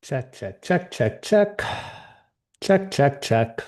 Check, check, check, check, check. Check, check, check.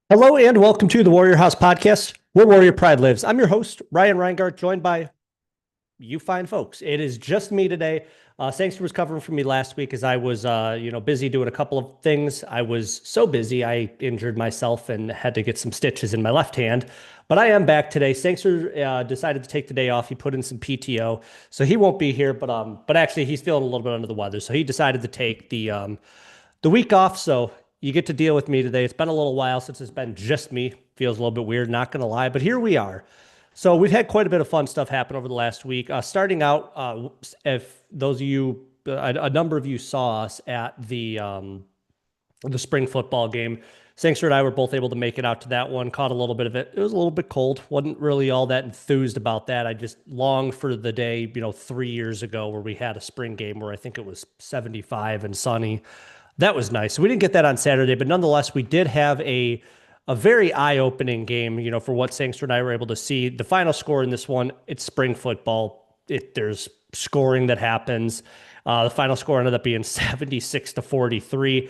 Hello and welcome to the Warrior House Podcast, where Warrior Pride lives. I'm your host, Ryan Reingart, joined by you fine folks. It is just me today. Sangster was covering for me last week as I was, busy doing a couple of things. I was so busy, I injured myself and had to get some stitches in my left hand. But I am back today. Sangster decided to take the day off. He put in some PTO, so he won't be here. But actually, he's feeling a little bit under the weather, so he decided to take the week off. So you get to deal with me today. It's been a little while since it's been just me. Feels a little bit weird, not gonna lie, but here we are. So we've had quite a bit of fun stuff happen over the last week. Starting out, if those of you, a number of you saw us at the spring football game. Sangster and I were both able to make it out to that one. Caught a little bit of it. It was a little bit cold. Wasn't really all that enthused about that. I just longed for the day, 3 years ago where we had a spring game where I think it was 75 and sunny. That was nice. So we didn't get that on Saturday, but nonetheless, we did have a very eye-opening game, for what Sangster and I were able to see. The final score in this one, it's spring football. There's scoring that happens. The final score ended up being 76 to 43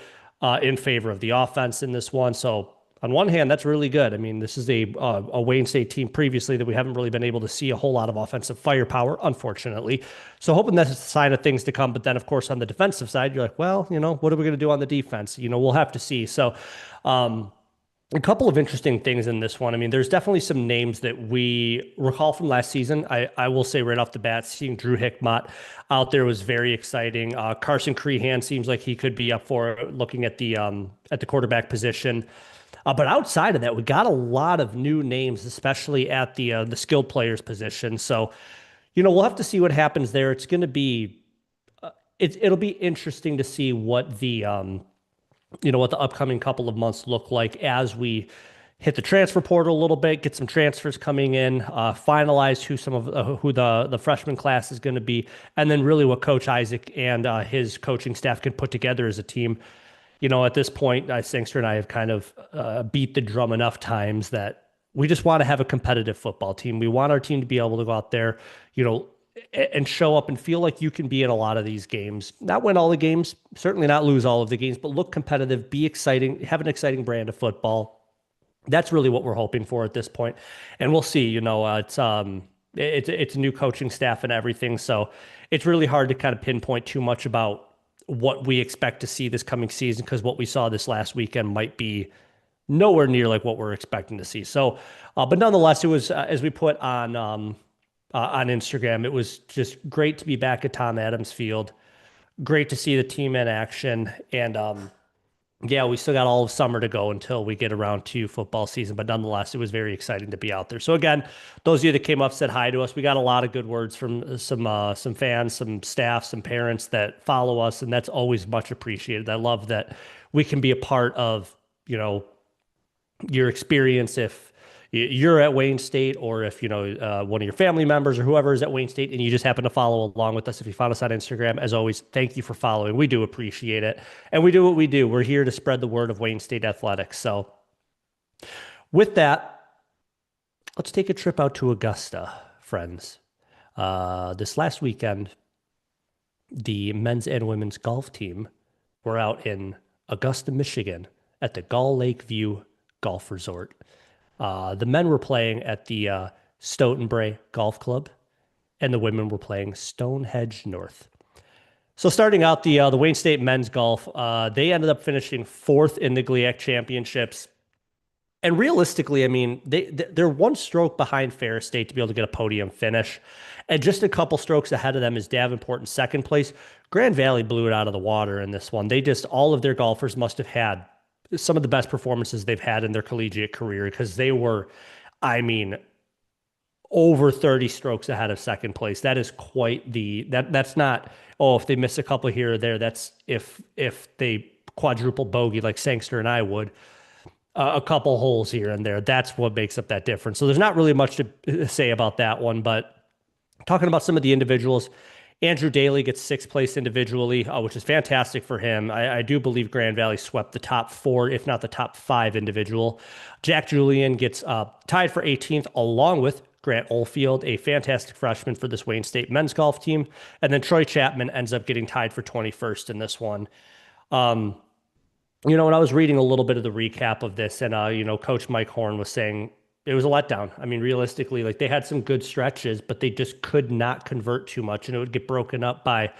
in favor of the offense in this one. So on one hand, that's really good. I mean, this is a Wayne State team previously that we haven't really been able to see a whole lot of offensive firepower, unfortunately. So hoping that's a sign of things to come. But then, of course, on the defensive side, you're like, well, what are we going to do on the defense? We'll have to see. So, a couple of interesting things in this one. I mean, there's definitely some names that we recall from last season. I will say right off the bat, seeing Drew Hickmott out there was very exciting. Carson Crehan seems like he could be up for it, looking at the quarterback position. But outside of that, we got a lot of new names, especially at the skilled players position. So, we'll have to see what happens there. It's going to be it'll be interesting to see what the upcoming couple of months look like as we hit the transfer portal a little bit, get some transfers coming in, finalize who the freshman class is going to be, and then really what Coach Isaac and his coaching staff can put together as a team. At this point, Sangster and I have kind of beat the drum enough times that we just want to have a competitive football team. We want our team to be able to go out there, and show up and feel like you can be in a lot of these games. Not win all the games, certainly not lose all of the games, but look competitive, be exciting, have an exciting brand of football. That's really what we're hoping for at this point. And we'll see, it's a new coaching staff and everything. So it's really hard to kind of pinpoint too much about what we expect to see this coming season, because what we saw this last weekend might be nowhere near like what we're expecting to see. So, but nonetheless, it was as we put on Instagram. It was just great to be back at Tom Adams Field. Great to see the team in action. And yeah, we still got all of summer to go until we get around to football season. But nonetheless, it was very exciting to be out there. So again, those of you that came up said hi to us. We got a lot of good words from some fans, some staff, some parents that follow us, and that's always much appreciated. I love that we can be a part of your experience if you're at Wayne State, or if one of your family members or whoever is at Wayne State and you just happen to follow along with us. If you found us on Instagram, as always, thank you for following. We do appreciate it, and we do what we do. We're here to spread the word of Wayne State athletics. So with that, let's take a trip out to Augusta, friends. This last weekend, the men's and women's golf team were out in Augusta, Michigan at the Gull Lake View Golf Resort. The men were playing at the Stoughton Bray Golf Club, and the women were playing Stonehenge North. So starting out the Wayne State men's golf, they ended up finishing fourth in the GLIAC championships. And realistically, I mean, they're one stroke behind Ferris State to be able to get a podium finish. And just a couple strokes ahead of them is Davenport in second place. Grand Valley blew it out of the water in this one. All of their golfers must have had some of the best performances they've had in their collegiate career, because they were, I mean, over 30 strokes ahead of second place. That is quite that's not, oh, if they miss a couple here or there, that's if they quadruple bogey like Sangster and I would. A couple holes here and there. That's what makes up that difference. So there's not really much to say about that one, but talking about some of the individuals, Andrew Daly gets sixth place individually, which is fantastic for him. I do believe Grand Valley swept the top four, if not the top five individual. Jack Julian gets tied for 18th, along with Grant Oldfield, a fantastic freshman for this Wayne State men's golf team. And then Troy Chapman ends up getting tied for 21st in this one. When I was reading a little bit of the recap of this, and Coach Mike Horn was saying it was a letdown. I mean, realistically, like, they had some good stretches, but they just could not convert too much, and it would get broken up by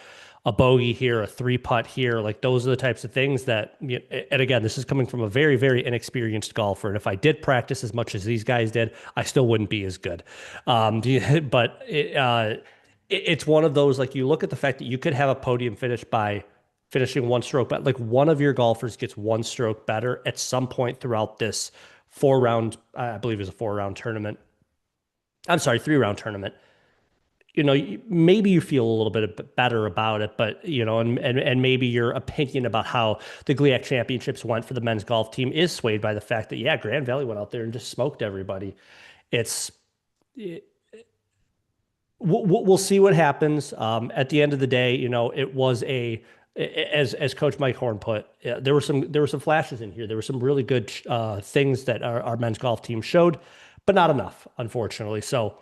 a bogey here, a three putt here. Like, those are the types of things that, and again, this is coming from a very, very inexperienced golfer. And if I did practice as much as these guys did, I still wouldn't be as good. But it's one of those, like, you look at the fact that you could have a podium finish by finishing one stroke, but like one of your golfers gets one stroke better at some point throughout this I believe it was a 4-round tournament. I'm sorry, 3-round tournament. Maybe you feel a little bit better about it, but and maybe your opinion about how the GLIAC championships went for the men's golf team is swayed by the fact that, Grand Valley went out there and just smoked everybody. We'll see what happens. At the end of the day, it was as Coach Mike Horn put, there were some flashes in here. There were some really good things that our men's golf team showed, but not enough, unfortunately. So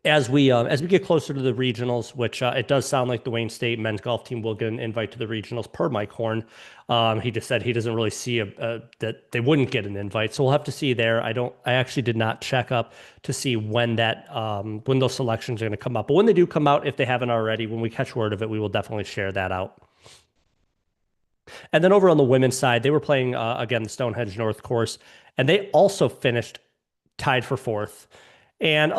as we get closer to the regionals, which it does sound like the Wayne State men's golf team will get an invite to the regionals per Mike Horn. He just said he doesn't really see that they wouldn't get an invite. So we'll have to see there. I actually did not check up to see when those selections are going to come up. But when they do come out, if they haven't already, when we catch word of it, we will definitely share that out. And then over on the women's side, they were playing, again, the Stonehenge North course, and they also finished tied for fourth. And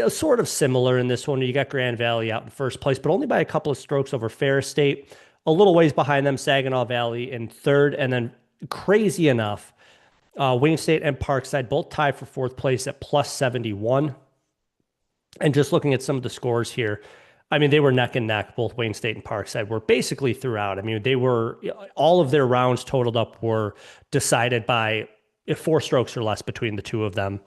sort of similar in this one. You got Grand Valley out in first place, but only by a couple of strokes over Ferris State. A little ways behind them, Saginaw Valley in third. And then, crazy enough, Wayne State and Parkside both tied for fourth place at plus 71. And just looking at some of the scores here, I mean, they were neck and neck. Both Wayne State and Parkside were basically throughout. I mean, all of their rounds totaled up were decided by 4 strokes or less between the two of them.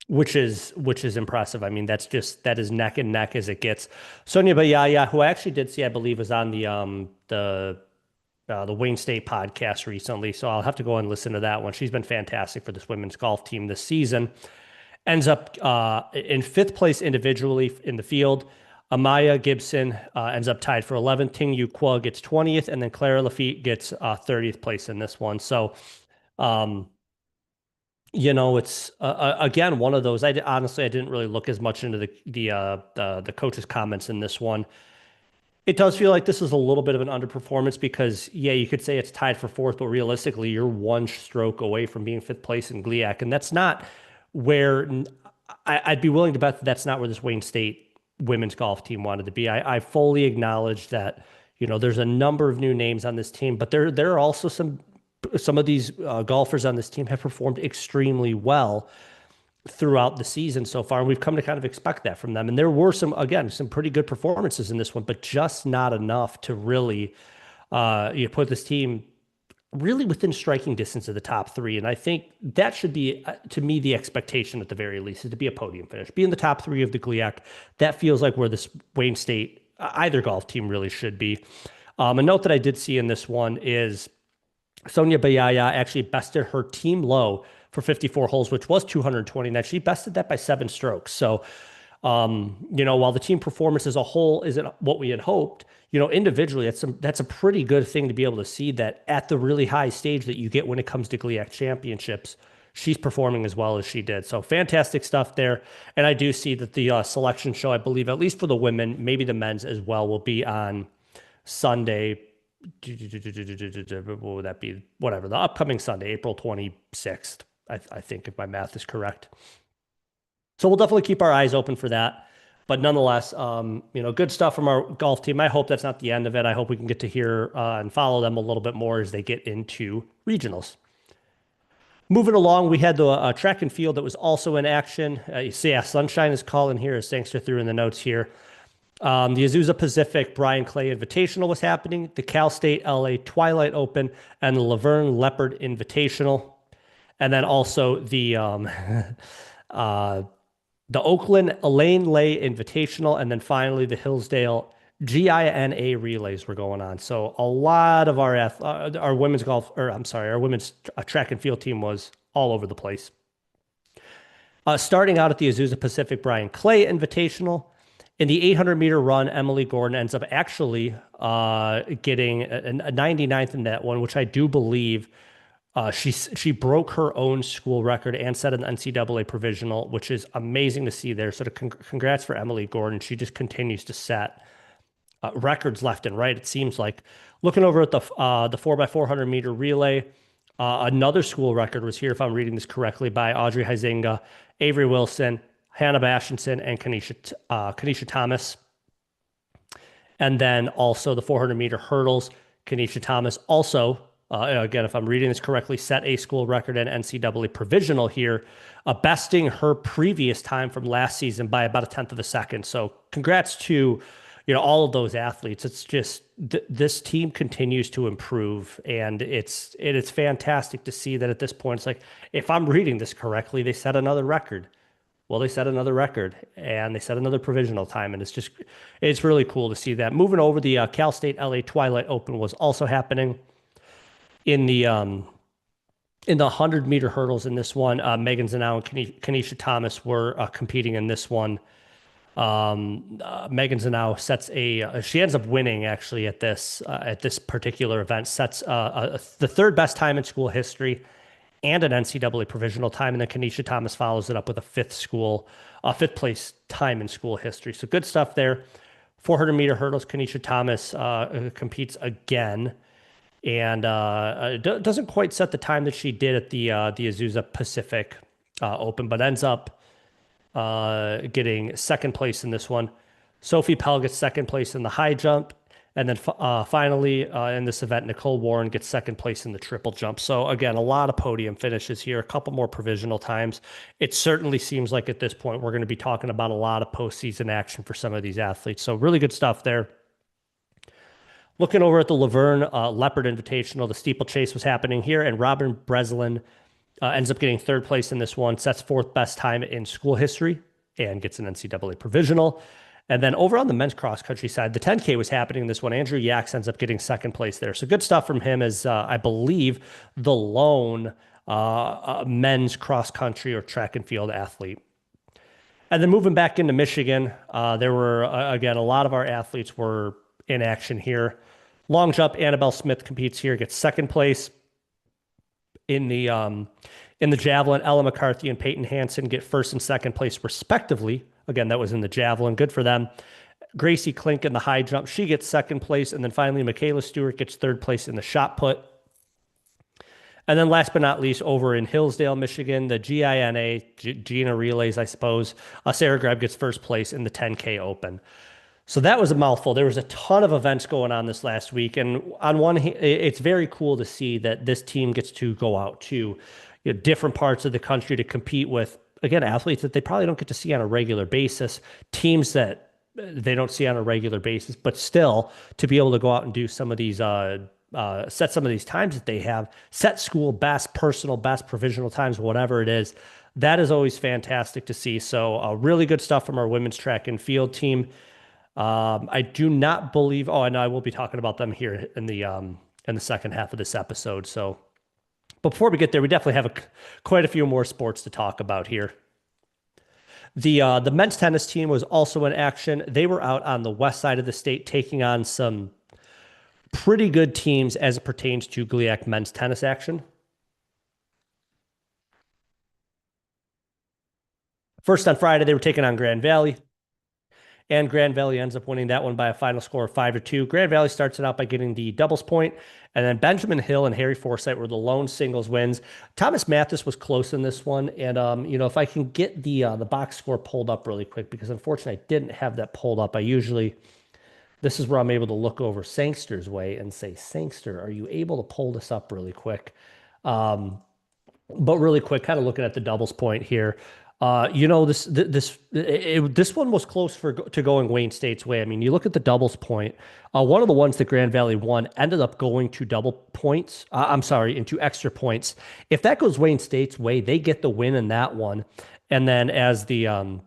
Which is impressive. I mean, that is neck and neck as it gets. Sonia Bayaya, who I actually did see, I believe, was on the Wayne State podcast recently, so I'll have to go and listen to that one. She's been fantastic for this women's golf team this season. Ends up in 5th place individually in the field. Amaya Gibson ends up tied for 11th. Ting Yu Kwa gets 20th, and then Clara Lafitte gets 30th place in this one. So, it's again one of those. Honestly, I didn't really look as much into the coach's comments in this one. It does feel like this is a little bit of an underperformance because, you could say it's tied for fourth, but realistically, you're one stroke away from being 5th place in GLIAC, and that's not where I'd be willing to bet that's not where this Wayne State women's golf team wanted to be. I fully acknowledge that there's a number of new names on this team, but there are also some of these golfers on this team have performed extremely well throughout the season so far. And we've come to kind of expect that from them. And there were some pretty good performances in this one, but just not enough to really put this team really within striking distance of the top 3. And I think that should be, to me, the expectation at the very least is to be a podium finish, be in the top 3 of the GLIAC. That feels like where this Wayne State, either golf team really should be. A note that I did see in this one is Sonia Bayaya actually bested her team low for 54 holes, which was 229. She bested that by 7 strokes. So While the team performance as a whole isn't what we had hoped, individually, that's a pretty good thing to be able to see that at the really high stage that you get when it comes to GLIAC championships, she's performing as well as she did. So fantastic stuff there. And I do see that the selection show, I believe, at least for the women, maybe the men's as well, will be on Sunday. What would that be? Whatever, the upcoming Sunday, April 26th, I think, if my math is correct. So we'll definitely keep our eyes open for that. But nonetheless, good stuff from our golf team. I hope that's not the end of it. I hope we can get to hear and follow them a little bit more as they get into regionals. Moving along, we had the track and field that was also in action. You see, Sunshine is calling here, as Sangster threw in the notes here. The Azusa Pacific Brian Clay Invitational was happening, the Cal State LA Twilight Open, and the Laverne Leopard Invitational. And then also the Oakland Elaine Lay Invitational, and then finally the Hillsdale GINA relays were going on. So a lot of our women's our women's track and field team was all over the place. Starting out at the Azusa Pacific Brian Clay Invitational, in the 800-meter run, Emily Gordon ends up actually getting a 99th in that one, which I do believe she broke her own school record and set an NCAA provisional, which is amazing to see there. So congrats for Emily Gordon. She just continues to set records left and right, it seems like. Looking over at the 4x400 meter relay, another school record was here, if I'm reading this correctly, by Audrey Huizinga, Avery Wilson, Hannah Bashinson, and Kanisha Thomas. And then also the 400 meter hurdles, Kanisha Thomas also, again, if I'm reading this correctly, set a school record and NCAA provisional here, besting her previous time from last season by about a tenth of a second. So congrats to all of those athletes. It's just this team continues to improve, and it's fantastic to see that at this point. It's like, if I'm reading this correctly, they set another record. Well, they set another record, and they set another provisional time, and it's really cool to see that. Moving over, the Cal State LA Twilight Open was also happening in the 100-meter hurdles. In this one, Megan Zanau and Kanisha Thomas were competing in this one. Megan Zanau sets she ends up winning actually at this particular event, sets the third best time in school history and an NCAA provisional time. And then Kanisha Thomas follows it up with a fifth place time in school history. So good stuff there. 400-meter hurdles, Kanisha Thomas competes again, and doesn't quite set the time that she did at the Azusa Pacific Open, but ends up getting second place in this one. Sophie Pell gets second place in the high jump. And then finally, in this event, Nicole Warren gets second place in the triple jump. So again, a lot of podium finishes here, a couple more provisional times. It certainly seems like at this point, we're going to be talking about a lot of postseason action for some of these athletes. So really good stuff there. Looking over at the Laverne Leopard Invitational, the steeplechase was happening here, and Robin Breslin ends up getting third place in this one, sets fourth best time in school history, and gets an NCAA provisional. And then over on the men's cross country side, the 10K was happening in this one. Andrew Yaks ends up getting second place there. So good stuff from him as, I believe, the lone men's cross country or track and field athlete. And then moving back into Michigan, there were, again, a lot of our athletes were in action here. Long jump, Annabelle Smith competes here, gets second place. In the javelin, Ella McCarthy and Peyton Hansen get first and second place respectively. Again, that was in the javelin. Good for them. Gracie Klink in the high jump, she gets second place. And then finally, Michaela Stewart gets third place in the shot put. And then last but not least, over in Hillsdale, Michigan, the GINA relays, I suppose, Sarah Greb gets first place in the 10K Open. So that was a mouthful. There was a ton of events going on this last week. And on one hand, it's very cool to see that this team gets to go out to different parts of the country to compete with, again, athletes that they probably don't get to see on a regular basis, teams that they don't see on a regular basis, but still to be able to go out and do some of these, set some of these times that they have, set school best, personal best, provisional times, whatever it is. That is always fantastic to see. So really good stuff from our women's track and field team. I do not believe, and I will be talking about them here in the second half of this episode. So, but before we get there, we definitely have quite a few more sports to talk about here. The men's tennis team was also in action. They were out on the west side of the state taking on some pretty good teams as it pertains to GLIAC men's tennis action. First on Friday, they were taking on Grand Valley, and Grand Valley ends up winning that one by a final score of 5-2. Grand Valley starts it out by getting the doubles point, and then Benjamin Hill and Harry Forsyth were the lone singles wins. Thomas Mathis was close in this one, and if I can get the box score pulled up really quick, because unfortunately I didn't have that pulled up. This is where I'm able to look over Sangster's way and say, Sangster, are you able to pull this up really quick? But really quick, kind of looking at the doubles point here. This one was close to going Wayne State's way. I mean, you look at the doubles point. One of the ones that Grand Valley won ended up going to double points. Into extra points. If that goes Wayne State's way, they get the win in that one. And then as the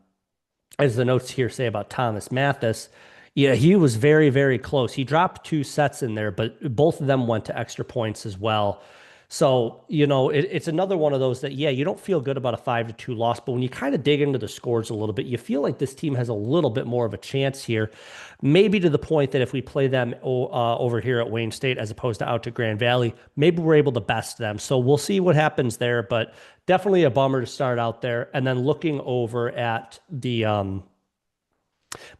notes here say about Thomas Mathis, yeah, he was very, very close. He dropped 2 sets in there, but both of them went to extra points as well. So, it's another one of those that, yeah, you don't feel good about a 5-2 loss, but when you kind of dig into the scores a little bit, you feel like this team has a little bit more of a chance here. Maybe to the point that if we play them over here at Wayne State as opposed to out to Grand Valley, maybe we're able to best them. So we'll see what happens there, but definitely a bummer to start out there. And then looking over at the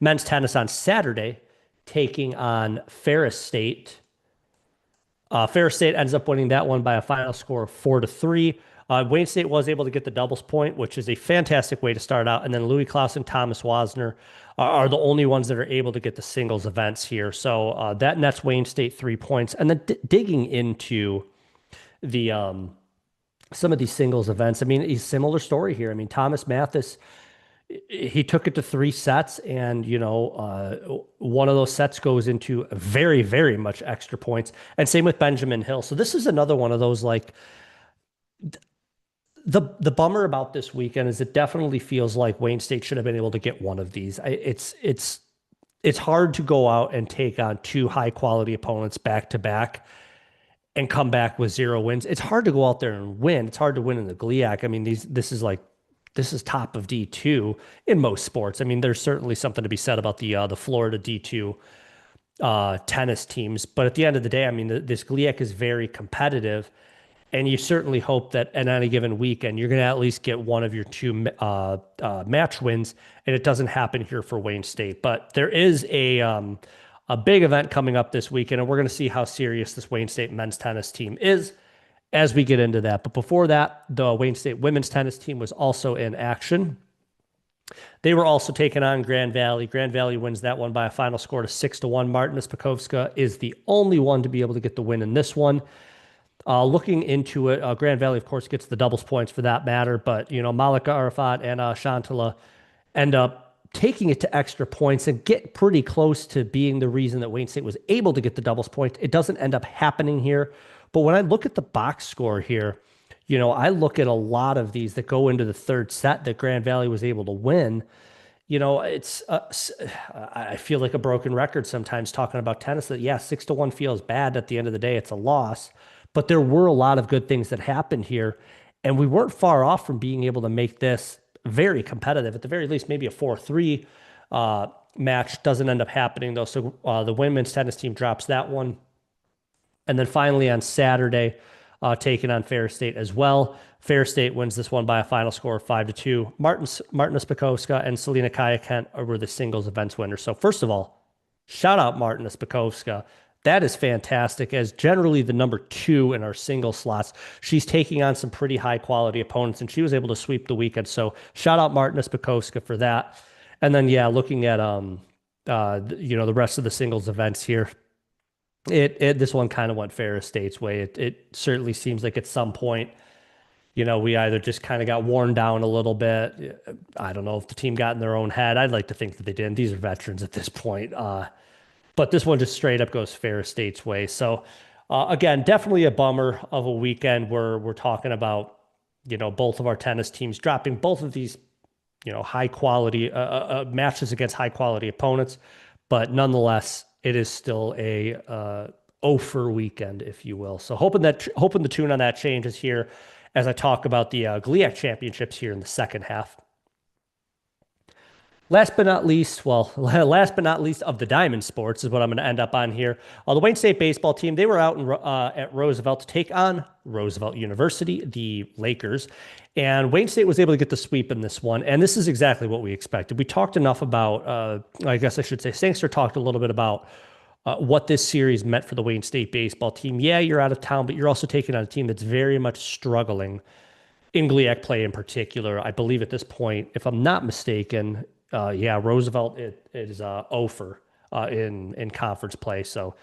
men's tennis on Saturday, taking on Ferris State. Ferris State ends up winning that one by a final score of 4-3. Wayne State was able to get the doubles point, which is a fantastic way to start out. And then Louis Klaus and Thomas Wasner are the only ones that are able to get the singles events here. So that nets Wayne State 3 points. And then digging into the some of these singles events, I mean, a similar story here. I mean, Thomas Mathis, he took it to 3 sets, and one of those sets goes into very, very much extra points, and same with Benjamin Hill. So this is another one of those, like, the bummer about this weekend is it definitely feels like Wayne State should have been able to get one of these. It's hard to go out and take on 2 high quality opponents back to back and come back with 0 wins. It's hard to go out there and win. It's hard to win in the GLIAC. I mean, this is top of D2 in most sports. I mean, there's certainly something to be said about the Florida D2 tennis teams, but at the end of the day, I mean, this GLIAC is very competitive, and you certainly hope that at any given weekend you're going to at least get one of your 2 match wins, and it doesn't happen here for Wayne State. But there is a big event coming up this weekend, and we're going to see how serious this Wayne State men's tennis team is as we get into that. But before that, the Wayne State women's tennis team was also in action. They were also taking on Grand Valley. Grand Valley wins that one by a final score to 6-1. Martina Spikovska is the only one to be able to get the win in this one. Looking into it, Grand Valley, of course, gets the doubles points for that matter, but, Malika Arafat and Shantala end up taking it to extra points and get pretty close to being the reason that Wayne State was able to get the doubles point. It doesn't end up happening here. But when I look at the box score here, I look at a lot of these that go into the 3rd set that Grand Valley was able to win. I feel like a broken record sometimes talking about tennis that, yeah, 6-1 feels bad. At the end of the day, it's a loss. But there were a lot of good things that happened here, and we weren't far off from being able to make this very competitive. At the very least, maybe a 4-3 match doesn't end up happening, though. So the women's tennis team drops that one. And then finally on Saturday, taking on Ferris State as well. Ferris State wins this one by a final score of 5-2. Martina Spikovska and Selena Kayakent were the singles events winners. So first of all, shout out Martina Spikovska. That is fantastic, as generally the number 2 in our single slots. She's taking on some pretty high quality opponents, and she was able to sweep the weekend. So shout out Martina Spikovska for that. And then, yeah, looking at the rest of the singles events here, this one kind of went Ferris State's way. It certainly seems like at some point, we either just kind of got worn down a little bit. I don't know if the team got in their own head. I'd like to think that they didn't. These are veterans at this point. But this one just straight up goes Ferris State's way. So again, definitely a bummer of a weekend where we're talking about, both of our tennis teams dropping both of these, high quality matches against high quality opponents. But nonetheless, it is still a over weekend, if you will. So hoping the tune on that changes here as I talk about the GLIAC championships here in the second half. Last but not least, well, last but not least of the diamond sports is what I'm going to end up on here. The Wayne State baseball team, they were out at Roosevelt to take on Roosevelt University, the Lakers, and Wayne State was able to get the sweep in this one. And this is exactly what we expected. We talked enough about, I guess I should say, Sangster talked a little bit about what this series meant for the Wayne State baseball team. Yeah, you're out of town, but you're also taking on a team that's very much struggling in GLIAC play in particular. I believe at this point, if I'm not mistaken, yeah, Roosevelt it is 0 for in conference play. So,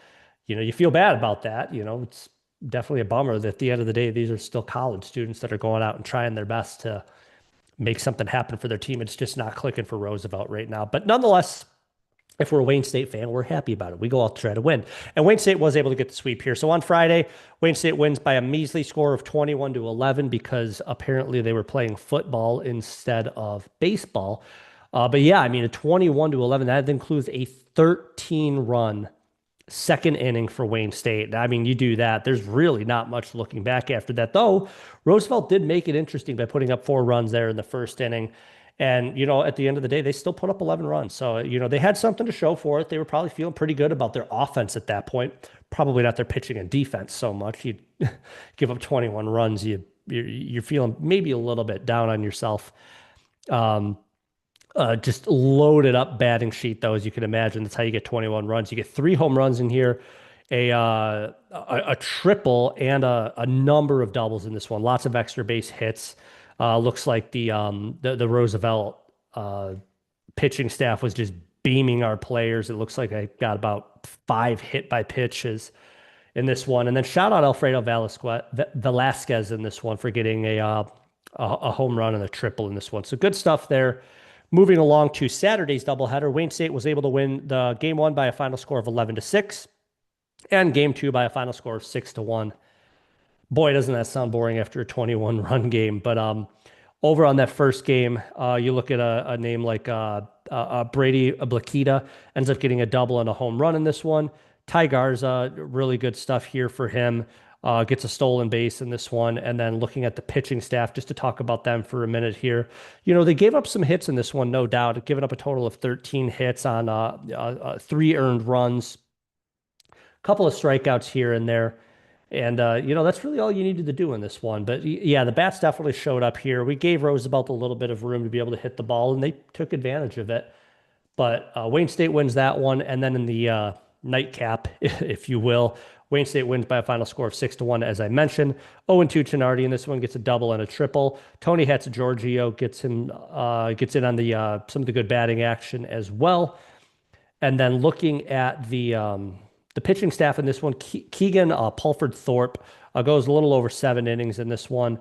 you feel bad about that. It's definitely a bummer that at the end of the day, these are still college students that are going out and trying their best to make something happen for their team. It's just not clicking for Roosevelt right now. But nonetheless, if we're a Wayne State fan, we're happy about it. We go out to try to win. And Wayne State was able to get the sweep here. So on Friday, Wayne State wins by a measly score of 21-11 because apparently they were playing football instead of baseball. But yeah, I mean, a 21-11, that includes a 13-run second inning for Wayne State. I mean, you do that. There's really not much looking back after that, though. Roosevelt did make it interesting by putting up 4 runs there in the first inning. And, at the end of the day, they still put up 11 runs. So, they had something to show for it. They were probably feeling pretty good about their offense at that point. Probably not their pitching and defense so much. You give up 21 runs, you're feeling maybe a little bit down on yourself. Just loaded up batting sheet, though, as you can imagine. That's how you get 21 runs. You get 3 home runs in here, a triple, and a number of doubles in this one. Lots of extra base hits. Looks like the Roosevelt pitching staff was just beaming our players. It looks like I got about 5 hit by pitches in this one. And then shout out Alfredo Velasquez in this one for getting a home run and a triple in this one. So good stuff there. Moving along to Saturday's doubleheader, Wayne State was able to win the game 1 by a final score of 11-6 and game 2 by a final score of 6-1. Boy, doesn't that sound boring after a 21-run game. But over on that first game, you look at a name like Brady Blakita, ends up getting a double and a home run in this one. Ty Garza, really good stuff here for him. Gets a stolen base in this one. And then looking at the pitching staff, just to talk about them for a minute here. They gave up some hits in this one, no doubt, giving up a total of 13 hits on 3 earned runs, a couple of strikeouts here and there. And, that's really all you needed to do in this one. But yeah, the bats definitely showed up here. We gave Roosevelt a little bit of room to be able to hit the ball, and they took advantage of it. But Wayne State wins that one. And then in the nightcap, if you will, Wayne State wins by a final score of 6-1, as I mentioned. 0-2 Chinardi in this one gets a double and a triple. Tony Hatzigiorgio gets in on the some of the good batting action as well. And then looking at the pitching staff in this one, Keegan Pulford Thorpe goes a little over 7 innings in this one.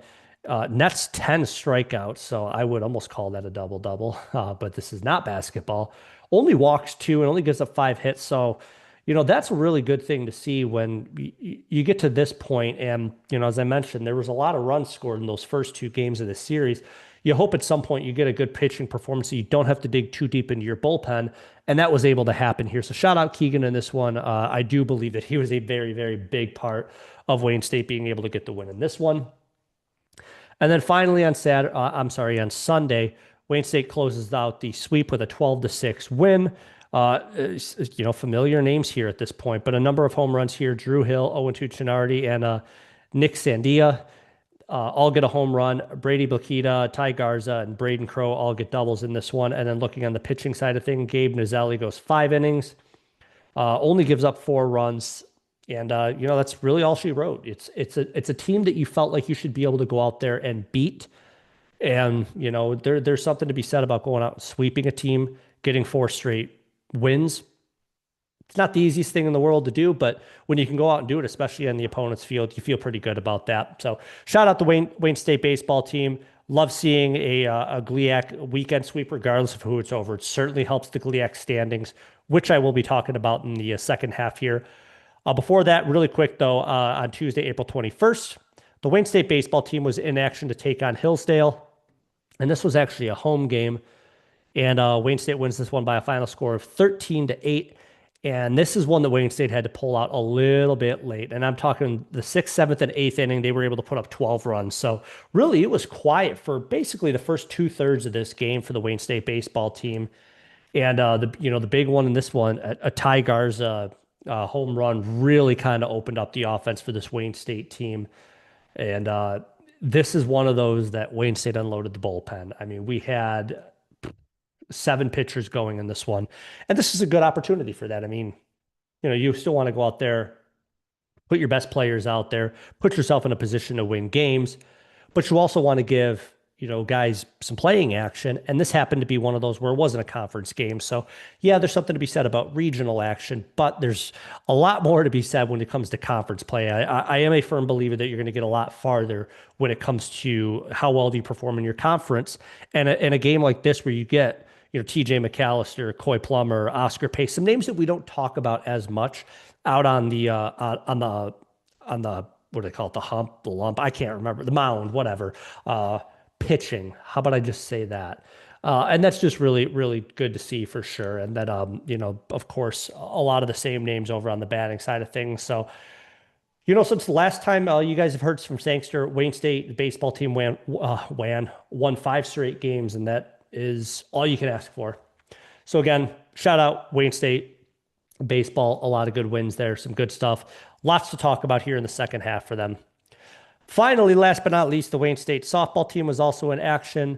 Nets 10 strikeouts, so I would almost call that a double-double, but this is not basketball. Only walks 2 and only gives up 5 hits, so that's a really good thing to see when you get to this point. And, as I mentioned, there was a lot of runs scored in those first 2 games of the series. You hope at some point you get a good pitching performance so you don't have to dig too deep into your bullpen. And that was able to happen here. So shout out Keegan in this one. I do believe that he was a very, very big part of Wayne State being able to get the win in this one. And then finally on Sunday, Wayne State closes out the sweep with a 12-6 win. Familiar names here at this point, but a number of home runs here. Drew Hill, 0-2 Chinardi, and Nick Sandia all get a home run. Brady Blakita, Ty Garza, and Braden Crow all get doubles in this one. And then looking on the pitching side of things, Gabe Nazelli goes 5 innings, only gives up 4 runs. And, that's really all she wrote. It's a team that you felt like you should be able to go out there and beat. And, there's something to be said about going out and sweeping a team, getting 4 straight wins. It's not the easiest thing in the world to do, but when you can go out and do it, especially on the opponent's field, you feel pretty good about that. So shout out the Wayne State baseball team. Love seeing a GLIAC weekend sweep regardless of who it's over. It certainly helps the GLIAC standings, which I will be talking about in the second half here. Before that, really quick though, on Tuesday, April 21st, the Wayne State baseball team was in action to take on Hillsdale, and this was actually a home game. And Wayne State wins this one by a final score of 13-8. And this is one that Wayne State had to pull out a little bit late. And I'm talking the 6th, 7th, and 8th inning, they were able to put up 12 runs. So really, it was quiet for basically the first 2/3 of this game for the Wayne State baseball team. And the big one in this one, a Ty Garza home run really kind of opened up the offense for this Wayne State team. And this is one of those that Wayne State unloaded the bullpen. I mean, we had 7 pitchers going in this one, and this is a good opportunity for that. I mean, you still want to go out there, put your best players out there, put yourself in a position to win games, but you also want to give, guys some playing action. And this happened to be one of those where it wasn't a conference game. So, yeah, there's something to be said about regional action, but there's a lot more to be said when it comes to conference play. I am a firm believer that you're going to get a lot farther when it comes to how well do you perform in your conference. And in a game like this where you get, TJ McAllister, Coy Plummer, Oscar Pace, some names that we don't talk about as much out on the what do they call it? The hump, the lump. I can't remember the mound, whatever. Pitching. How about I just say that? And that's just really, really good to see for sure. And that, of course, a lot of the same names over on the batting side of things. So, since the last time you guys have heard from Sangster, Wayne State the baseball team won 5 straight games, and that is all you can ask for. So again, shout out Wayne State baseball, a lot of good wins there, some good stuff. Lots to talk about here in the second half for them. Finally, last but not least, the Wayne State softball team was also in action.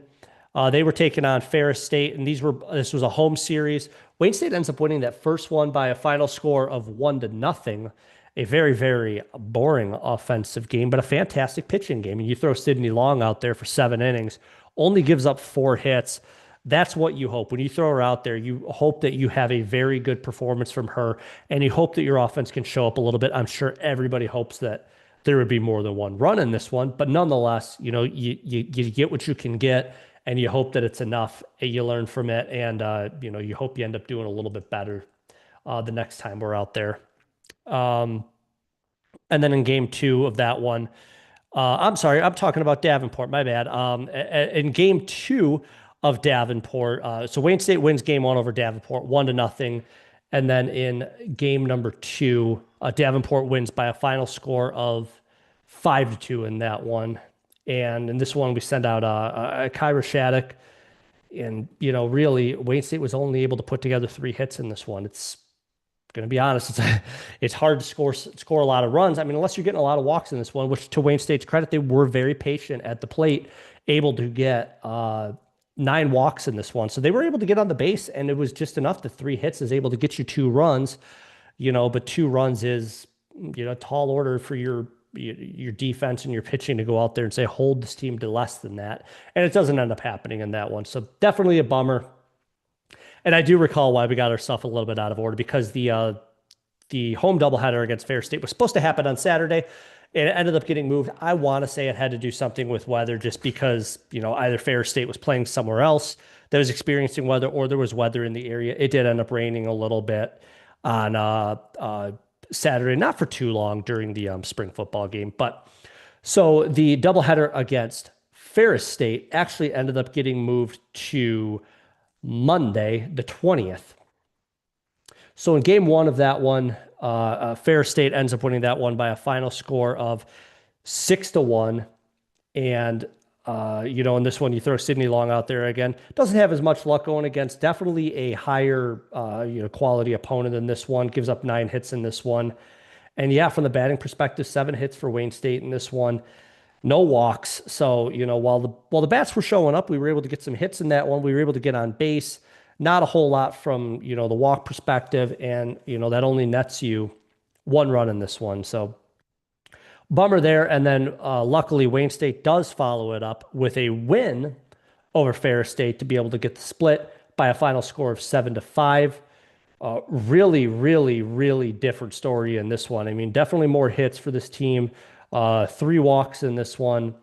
They were taking on Ferris State, and this was a home series. Wayne State ends up winning that first one by a final score of 1-0. A very, very boring offensive game, but a fantastic pitching game. And you throw Sydney Long out there for 7 innings, only gives up 4 hits. That's what you hope. When you throw her out there, you hope that you have a very good performance from her, and you hope that your offense can show up a little bit. I'm sure everybody hopes that there would be more than one run in this one, but nonetheless, you get what you can get, and you hope that it's enough. You learn from it, and you hope you end up doing a little bit better the next time we're out there. And then in game 2 of that one, I'm sorry, I'm talking about Davenport. My bad. In game 2 of Davenport, so Wayne State wins game 1 over Davenport, 1-0. And then in game number 2, Davenport wins by a final score of 5-2 in that one. And in this one, we send out Kyra Shattuck. And, really, Wayne State was only able to put together 3 hits in this one. It's going to be honest, it's hard to score a lot of runs. I mean, unless you're getting a lot of walks in this one, which to Wayne State's credit, they were very patient at the plate, able to get 9 walks in this one. So they were able to get on the base, and it was just enough. The 3 hits is able to get you 2 runs, but 2 runs is, a tall order for your defense and your pitching to go out there and say, hold this team to less than that. And it doesn't end up happening in that one. So definitely a bummer. And I do recall why we got ourselves a little bit out of order, because the home doubleheader against Ferris State was supposed to happen on Saturday. And it ended up getting moved. I want to say it had to do something with weather, just because, either Ferris State was playing somewhere else that was experiencing weather, or there was weather in the area. It did end up raining a little bit on Saturday, not for too long during the spring football game. But so the doubleheader against Ferris State actually ended up getting moved to Monday, the 20th. So in game 1 of that one, Ferris State ends up winning that one by a final score of 6-1. And, in this one, you throw Sydney Long out there again. Doesn't have as much luck going against. Definitely a higher, quality opponent than this one. Gives up 9 hits in this one. And yeah, from the batting perspective, 7 hits for Wayne State in this one. No walks. So, while the bats were showing up, we were able to get some hits in that one. We were able to get on base. Not a whole lot from, the walk perspective. And, that only nets you 1 run in this one. So bummer there. And then luckily, Wayne State does follow it up with a win over Ferris State to be able to get the split by a final score of 7-5. Really, really, really different story in this one. I mean, definitely more hits for this team. 3 walks in this one.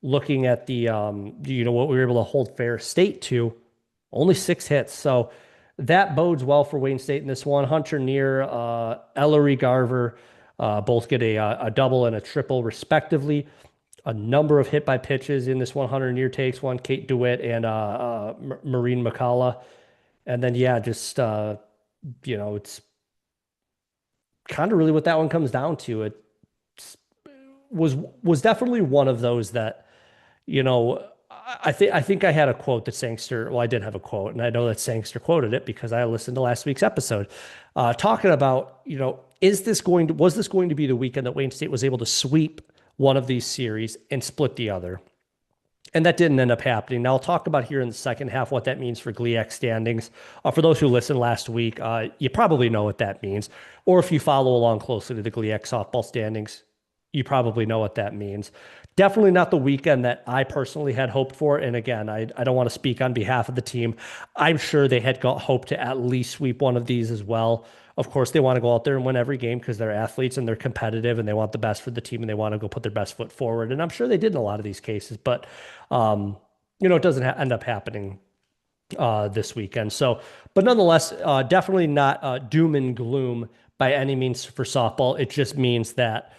Looking at the, what we were able to hold Ferris State to, only 6 hits. So that bodes well for Wayne State in this one. Hunter Neer, Ellery Garver, both get a double and a triple respectively. A number of hit by pitches in this one. Hunter Neer takes one, Kate DeWitt and Maureen McCullough. And then, just, it's kind of really what that one comes down to. It was definitely one of those that, I think I had a quote that Sangster. Well, I did have a quote, and I know that Sangster quoted it because I listened to last week's episode, talking about is this going to was this going to be the weekend that Wayne State was able to sweep one of these series and split the other? And that didn't end up happening. Now, I'll talk about here in the second half what that means for GLIAC standings. For those who listened last week, you probably know what that means. Or if you follow along closely to the GLIAC softball standings, you probably know what that means. Definitely not the weekend that I personally had hoped for. And again, I don't want to speak on behalf of the team. I'm sure they had got hoped to at least sweep one of these as well. Of course, they want to go out there and win every game because they're athletes and they're competitive and they want the best for the team and they want to go put their best foot forward. And I'm sure they did in a lot of these cases, but um, it doesn't end up happening this weekend. So, but nonetheless, definitely not doom and gloom by any means for softball. It just means that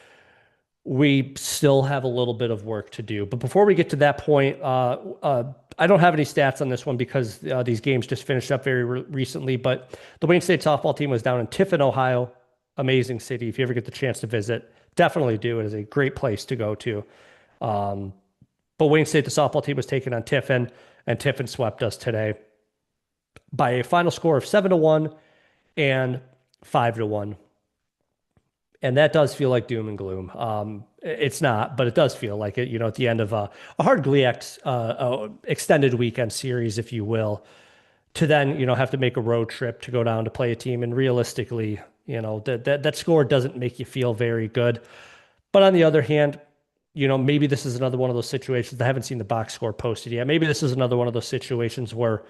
we still have a little bit of work to do. But before we get to that point, I don't have any stats on this one because these games just finished up very recently. But the Wayne State softball team was down in Tiffin, Ohio. Amazing city. If you ever get the chance to visit, definitely do. It is a great place to go to. Um, but Wayne State, the softball team was taking on Tiffin, and Tiffin swept us today by a final score of 7-1 and 5-1. And that does feel like doom and gloom. It's not, but it does feel like it. At the end of a hard GLIAC extended weekend series, if you will, to then have to make a road trip to go down to play a team, and realistically, that score doesn't make you feel very good. But on the other hand, maybe this is another one of those situations. I haven't seen the box score posted yet. Maybe this is another one of those situations where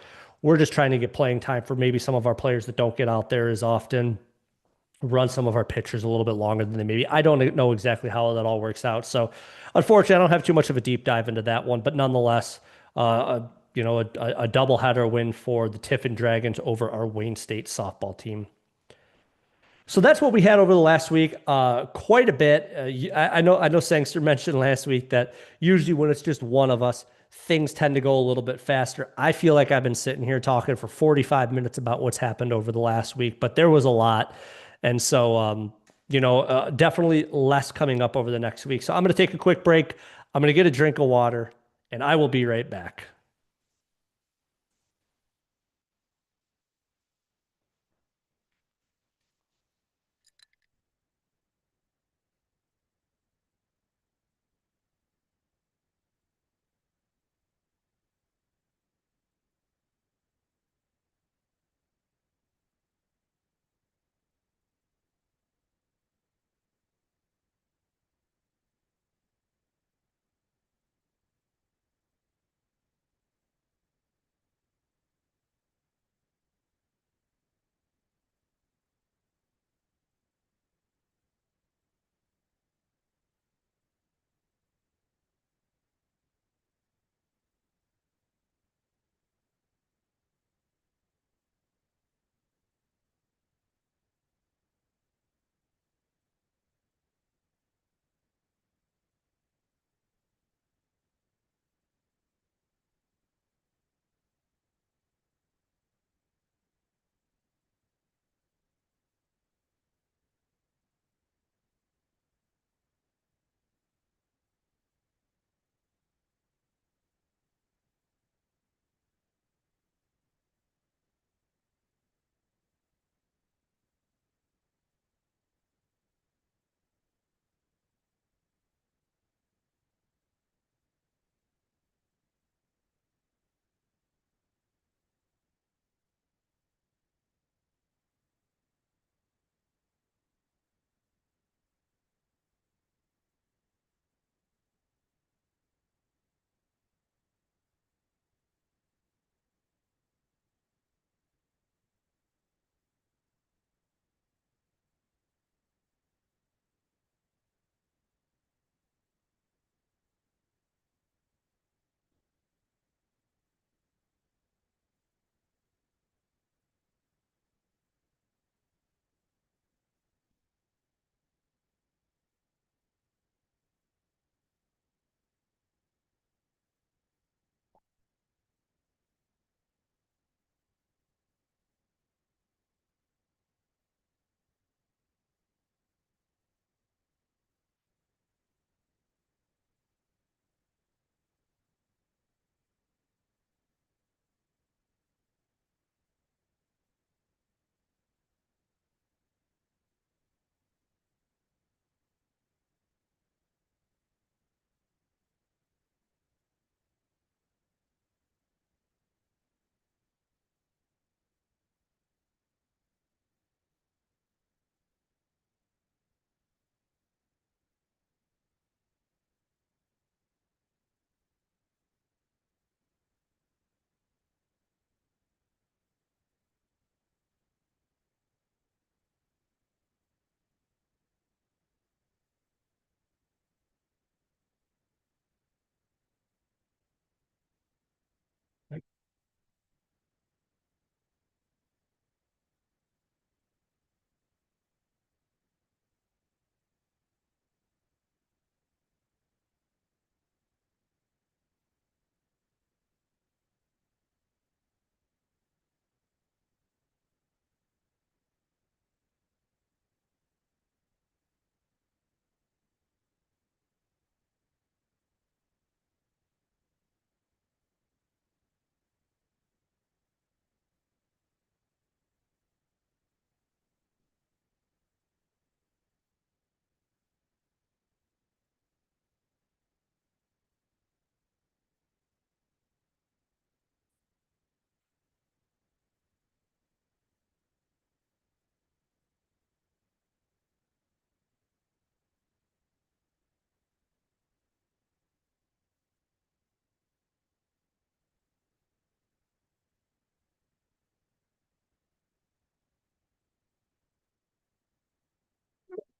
we're just trying to get playing time for maybe some of our players that don't get out there as often, run some of our pitchers a little bit longer than they maybe. I don't know exactly how that all works out. So, unfortunately, I don't have too much of a deep dive into that one. But nonetheless, a doubleheader win for the Tiffin Dragons over our Wayne State softball team. So that's what we had over the last week. Quite a bit. I know Sangster mentioned last week that usually when it's just one of us, things tend to go a little bit faster. I feel like I've been sitting here talking for 45 minutes about what's happened over the last week, but there was a lot. And so, definitely less coming up over the next week. So I'm going to take a quick break. I'm going to get a drink of water, and I will be right back.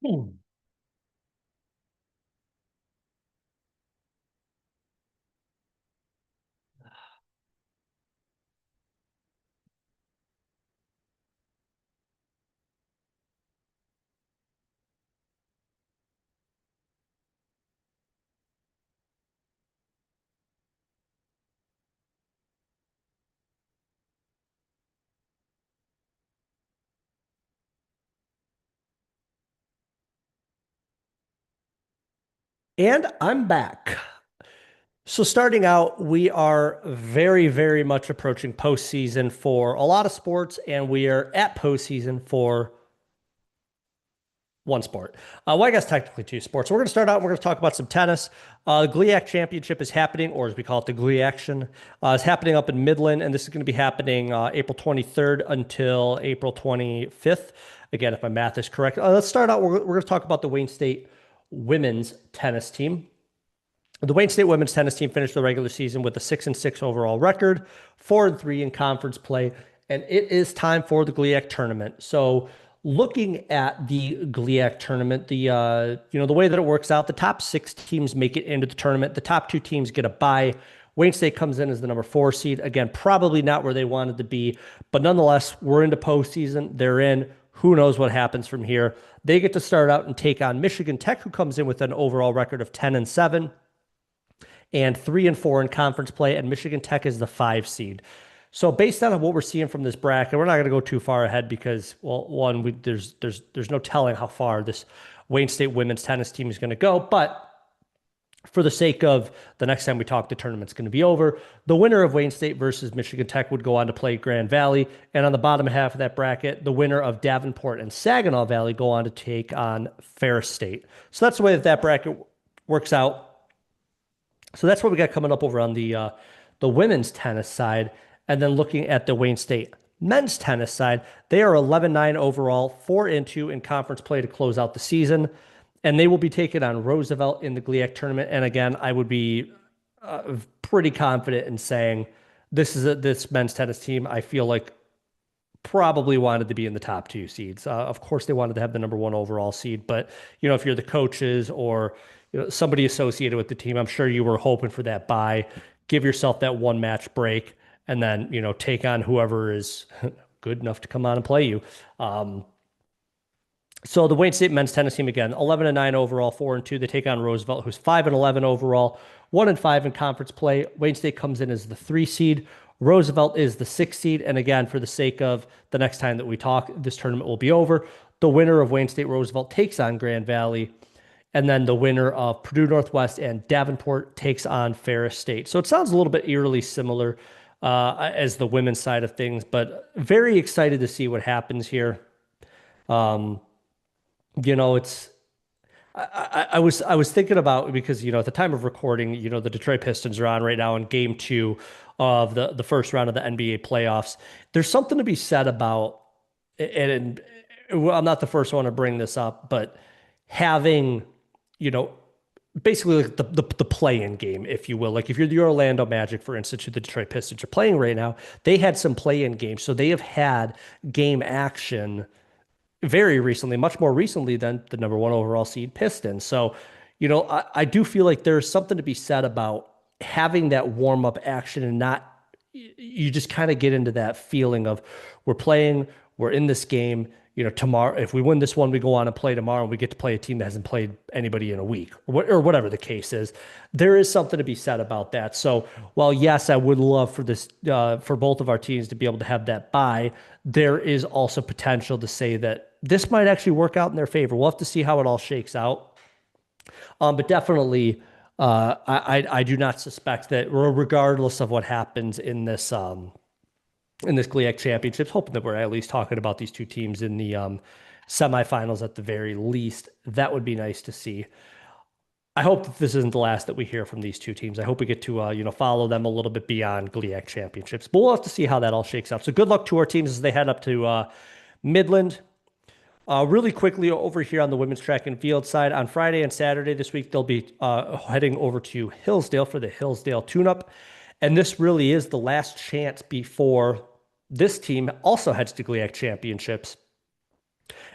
Hmm. And I'm back. So starting out, we are very, very much approaching postseason for a lot of sports, and we are at postseason for one sport. Well, I guess technically two sports. So we're going to start out. We're going to talk about some tennis. The GLIAC Championship is happening, or as we call it, the GLIAction, is happening up in Midland, and this is going to be happening April 23rd until April 25th. Again, if my math is correct. Let's start out. We're going to talk about the Wayne State women's tennis team. The Wayne State women's tennis team finished the regular season with a 6-6 overall record, 4-3 in conference play, and it is time for the GLIAC tournament. So, looking at the GLIAC tournament, the way that it works out, the top six teams make it into the tournament. The top two teams get a bye. Wayne State comes in as the number 4 seed. Again, probably not where they wanted to be, but nonetheless, we're into postseason. They're in. Who knows what happens from here? They get to start out and take on Michigan Tech, who comes in with an overall record of 10-7 and 3-4 in conference play, and Michigan Tech is the 5 seed. So based on what we're seeing from this bracket, we're not going to go too far ahead because, well, one, there's no telling how far this Wayne State women's tennis team is going to go. But for the sake of the next time we talk, the tournament's going to be over. The winner of Wayne State versus Michigan Tech would go on to play Grand Valley. And on the bottom half of that bracket, the winner of Davenport and Saginaw Valley go on to take on Ferris State. So that's the way that that bracket works out. So that's what we got coming up over on the women's tennis side. And then looking at the Wayne State men's tennis side, they are 11-9 overall, 4-2 in conference play to close out the season. And they will be taking on Roosevelt in the GLIAC tournament. And again, I would be pretty confident in saying this men's tennis team, I feel like probably wanted to be in the top 2 seeds. Of course, they wanted to have the number 1 overall seed, but if you're the coaches or somebody associated with the team, I'm sure you were hoping for that bye, give yourself that one match break, and then take on whoever is good enough to come on and play you. So the Wayne State men's tennis team again, 11-9 overall, 4-2. They take on Roosevelt, who's 5-11 overall, 1-5 in conference play. Wayne State comes in as the 3 seed. Roosevelt is the 6 seed. And again, for the sake of the next time that we talk, this tournament will be over. The winner of Wayne State Roosevelt takes on Grand Valley. And then the winner of Purdue Northwest and Davenport takes on Ferris State. So it sounds a little bit eerily similar as the women's side of things, but very excited to see what happens here. It's I was thinking about, because at the time of recording, the Detroit Pistons are on right now in game 2 of the first round of the NBA playoffs. There's something to be said about, and well, I'm not the first one to bring this up, but having basically like the play-in game, if you will. Like if you're the Orlando Magic, for instance, who the Detroit Pistons are playing right now, they had some play-in games, so they have had game action very recently, much more recently than the number 1 overall seed Pistons. So, I do feel like there's something to be said about having that warm up action and not, you just kind of get into that feeling of we're in this game. Tomorrow, if we win this one, we go on and play tomorrow, and we get to play a team that hasn't played anybody in a week, or whatever the case is. There is something to be said about that. So, while yes, I would love for this, for both of our teams to be able to have that bye, there is also potential to say that this might actually work out in their favor. We'll have to see how it all shakes out. But definitely, I do not suspect that, regardless of what happens in this GLIAC championships, hoping that we're at least talking about these two teams in the semifinals at the very least. That would be nice to see. I hope that this isn't the last that we hear from these two teams. I hope we get to follow them a little bit beyond GLIAC championships. But we'll have to see how that all shakes out. So good luck to our teams as they head up to Midland. Really quickly over here on the women's track and field side, on Friday and Saturday this week, they'll be heading over to Hillsdale for the Hillsdale tune-up. And this really is the last chance before this team also heads to GLIAC championships.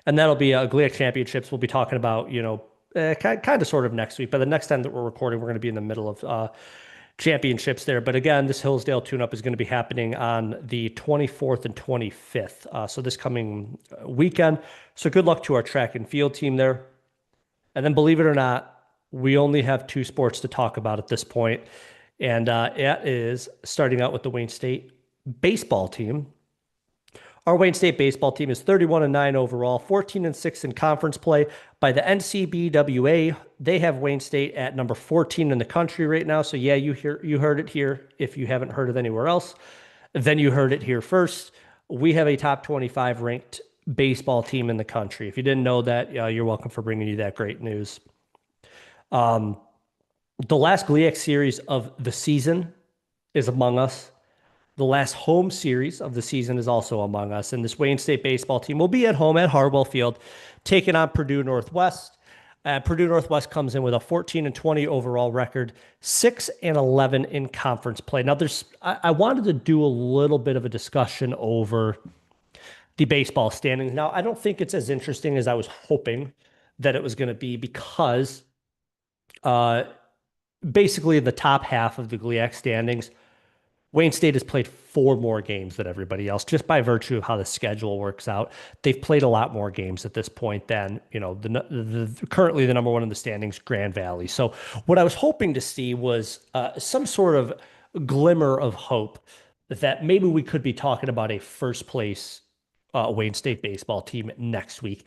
And that'll be GLIAC Championships. We'll be talking about, kind of sort of next week. But the next time that we're recording, we're going to be in the middle of championships there. But again, this Hillsdale tune-up is going to be happening on the 24th and 25th. So this coming weekend. So good luck to our track and field team there. And then believe it or not, we only have two sports to talk about at this point. And it is starting out with the Wayne State baseball team. Our Wayne State baseball team is 31-9 overall, 14-6 in conference play. By the NCBWA, they have Wayne State at number 14 in the country right now. So yeah, you heard it here. If you haven't heard it anywhere else, then you heard it here first. We have a top 25 ranked baseball team in the country. If you didn't know that, you're welcome for bringing you that great news. The last GLIAC series of the season is among us. The last home series of the season is also among us. And this Wayne State baseball team will be at home at Harwell Field, taking on Purdue Northwest. Purdue Northwest comes in with a 14-20 overall record, 6-11 in conference play. Now, I wanted to do a little bit of a discussion over the baseball standings. Now, I don't think it's as interesting as I was hoping that it was going to be because basically in the top half of the GLIAC standings, Wayne State has played 4 more games than everybody else, just by virtue of how the schedule works out. They've played a lot more games at this point than, currently the number one in the standings, Grand Valley. So what I was hoping to see was some sort of glimmer of hope that maybe we could be talking about a first place Wayne State baseball team next week.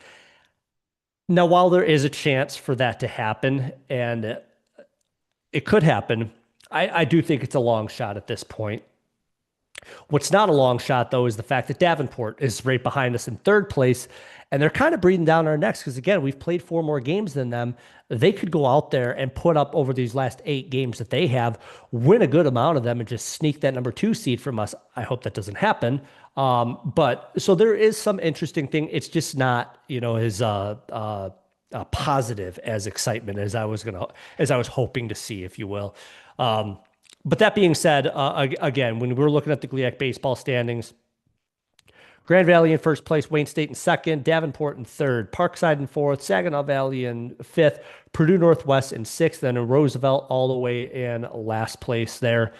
Now, while there is a chance for that to happen, and it could happen, I do think it's a long shot at this point. What's not a long shot, though, is the fact that Davenport is right behind us in third place, and they're kind of breathing down our necks because, again, we've played 4 more games than them. They could go out there and put up over these last 8 games that they have, win a good amount of them, and just sneak that number 2 seed from us. I hope that doesn't happen. But so there is some interesting thing. It's just not, as positive as excitement as I was hoping to see, if you will. But that being said, again, when we're looking at the GLIAC baseball standings, Grand Valley in first place, Wayne State in second, Davenport in third, Parkside in fourth, Saginaw Valley in fifth, Purdue Northwest in sixth, then in Roosevelt all the way in last place there.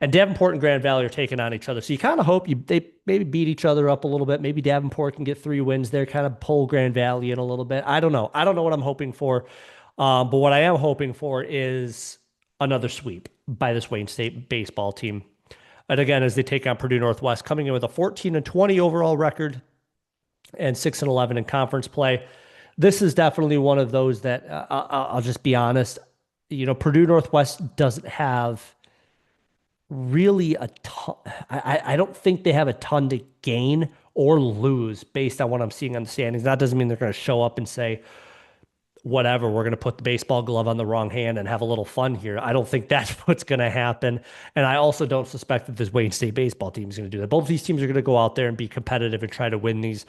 And Davenport and Grand Valley are taking on each other. So you kind of hope they maybe beat each other up a little bit. Maybe Davenport can get 3 wins there, kind of pull Grand Valley in a little bit. I don't know. I don't know what I'm hoping for. But what I am hoping for is another sweep by this Wayne State baseball team. And again, as they take on Purdue Northwest, coming in with a 14-20 overall record and 6-11 in conference play. This is definitely one of those that I'll just be honest. Purdue Northwest doesn't have really a ton. I don't think they have a ton to gain or lose based on what I'm seeing on the standings. That doesn't mean they're going to show up and say, whatever, we're going to put the baseball glove on the wrong hand and have a little fun here. I don't think that's what's going to happen. And I also don't suspect that this Wayne State baseball team is going to do that. Both of these teams are going to go out there and be competitive and try to win these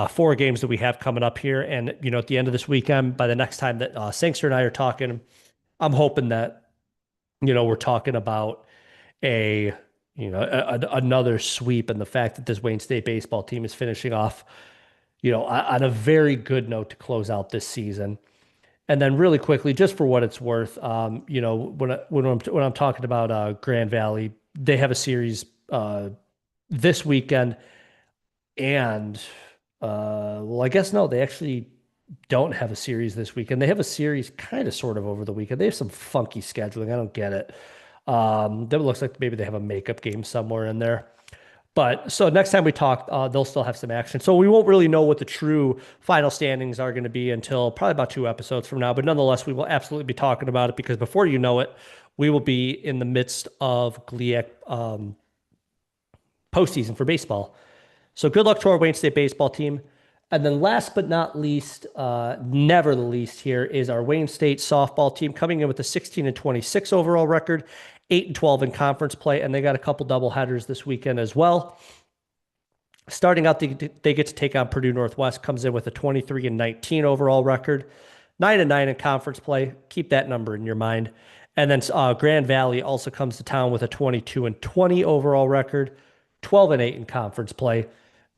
4 games that we have coming up here. And, at the end of this weekend, by the next time that Sangster and I are talking, I'm hoping that, we're talking about another sweep, and the fact that this Wayne State baseball team is finishing off on a very good note to close out this season. And then really quickly, just for what it's worth, when I'm talking about Grand Valley, they have a series this weekend, and I guess no, they actually don't have a series this weekend. They have a series kind of sort of over the weekend. They have some funky scheduling. I don't get it. That looks like maybe they have a makeup game somewhere in there. But so next time we talk, they'll still have some action. So we won't really know what the true final standings are going to be until probably about 2 episodes from now. But nonetheless, we will absolutely be talking about it because before you know it, we will be in the midst of GLIAC postseason for baseball. So good luck to our Wayne State baseball team. And then last but not least, never the least here, is our Wayne State softball team coming in with a 16-26 overall record, 8-12 in conference play, and they got a couple double headers this weekend as well. Starting out, they get to take on Purdue Northwest, comes in with a 23-19 overall record, 9-9 in conference play. Keep that number in your mind. And then Grand Valley also comes to town with a 22-20 overall record, 12-8 in conference play.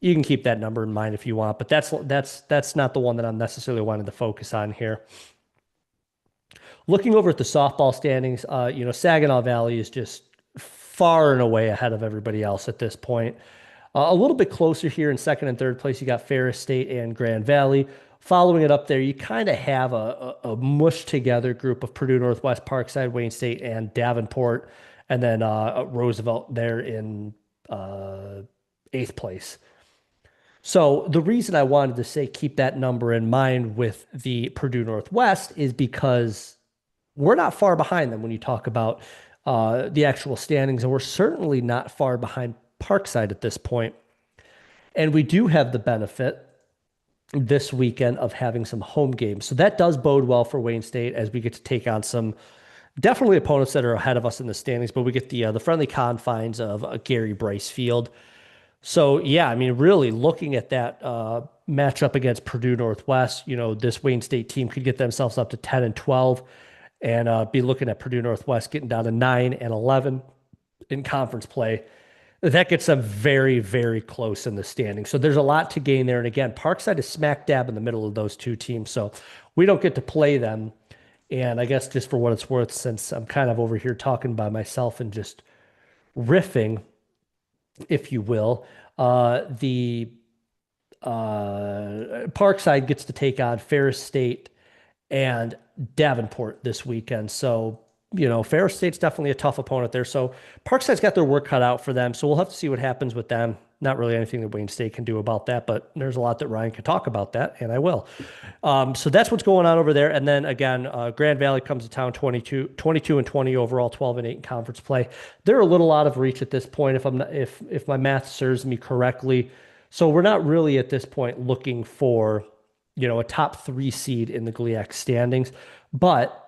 You can keep that number in mind if you want, but that's not the one that I'm necessarily wanting to focus on here. Looking over at the softball standings, Saginaw Valley is just far and away ahead of everybody else at this point. A little bit closer here in second and third place, you got Ferris State and Grand Valley. Following it up there, you kind of have a mushed together group of Purdue Northwest, Parkside, Wayne State, and Davenport, and then Roosevelt there in eighth place. So the reason I wanted to say keep that number in mind with the Purdue Northwest is because we're not far behind them when you talk about the actual standings, and we're certainly not far behind Parkside at this point. And we do have the benefit this weekend of having some home games. So that does bode well for Wayne State as we get to take on some definitely opponents that are ahead of us in the standings, but we get the friendly confines of Gary Bryce Field. So yeah, I mean, really looking at that matchup against Purdue Northwest, this Wayne State team could get themselves up to 10 and 12 and be looking at Purdue Northwest getting down to 9 and 11 in conference play. That gets them very, very close in the standing. So there's a lot to gain there. And again, Parkside is smack dab in the middle of those two teams. So we don't get to play them. And I guess just for what it's worth, since I'm kind of over here talking by myself and just riffing, if you will, the Parkside gets to take on Ferris State and Davenport this weekend. So Ferris State's definitely a tough opponent there. So Parkside's got their work cut out for them. So we'll have to see what happens with them. Not really anything that Wayne State can do about that, but there's a lot that Ryan can talk about that, and I will. So that's what's going on over there. And then again, Grand Valley comes to town 22 and 20 overall, 12 and 8 in conference play. They're a little out of reach at this point, if my math serves me correctly. So we're not really at this point looking for a top 3 seed in the GLIAC standings, but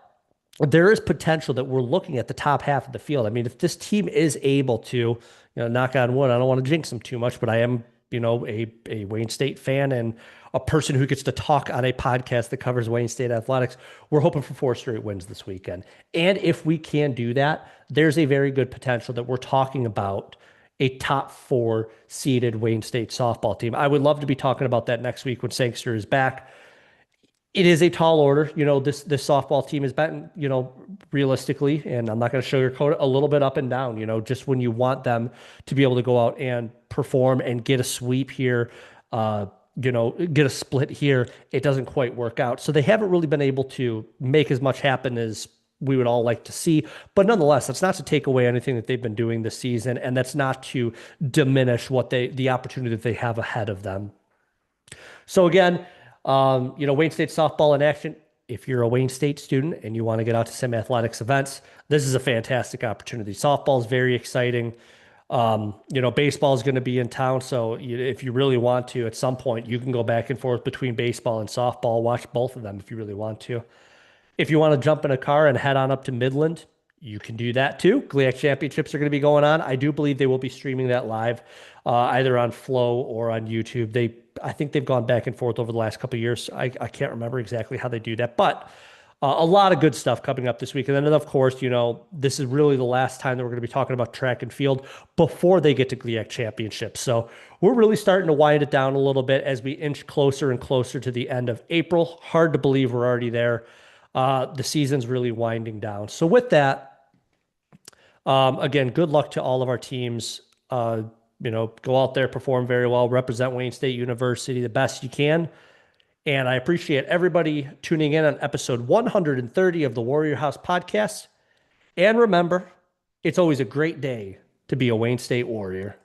there is potential that we're looking at the top half of the field. I mean, if this team is able to, knock on wood, I don't want to jinx them too much, but I am, a Wayne State fan and a person who gets to talk on a podcast that covers Wayne State athletics. We're hoping for 4 straight wins this weekend. And if we can do that, there's a very good potential that we're talking about a top 4 seeded Wayne State softball team. I would love to be talking about that next week when Sangster is back. It is a tall order. This softball team has been, realistically, and I'm not going to sugarcoat it, a little bit up and down, just when you want them to be able to go out and perform and get a sweep here, get a split here, it doesn't quite work out. So they haven't really been able to make as much happen as we would all like to see. But nonetheless, that's not to take away anything that they've been doing this season, and that's not to diminish the opportunity that they have ahead of them. So again, Wayne State softball in action. If you're a Wayne State student and you want to get out to some athletics events, this is a fantastic opportunity. Softball is very exciting. Baseball is going to be in town. So if you really want to, at some point, you can go back and forth between baseball and softball, watch both of them if you really want to. If you want to jump in a car and head on up to Midland, you can do that too. GLIAC championships are going to be going on. I do believe they will be streaming that live, either on Flow or on YouTube. I think they've gone back and forth over the last couple of years. I can't remember exactly how they do that, but a lot of good stuff coming up this week. And then, of course, this is really the last time that we're going to be talking about track and field before they get to GLIAC championships. So we're really starting to wind it down a little bit as we inch closer and closer to the end of April. Hard to believe we're already there. The season's really winding down. So with that, again, good luck to all of our teams. Go out there, perform very well, represent Wayne State University the best you can. And I appreciate everybody tuning in on episode 130 of the Warrior House podcast. And remember, it's always a great day to be a Wayne State Warrior.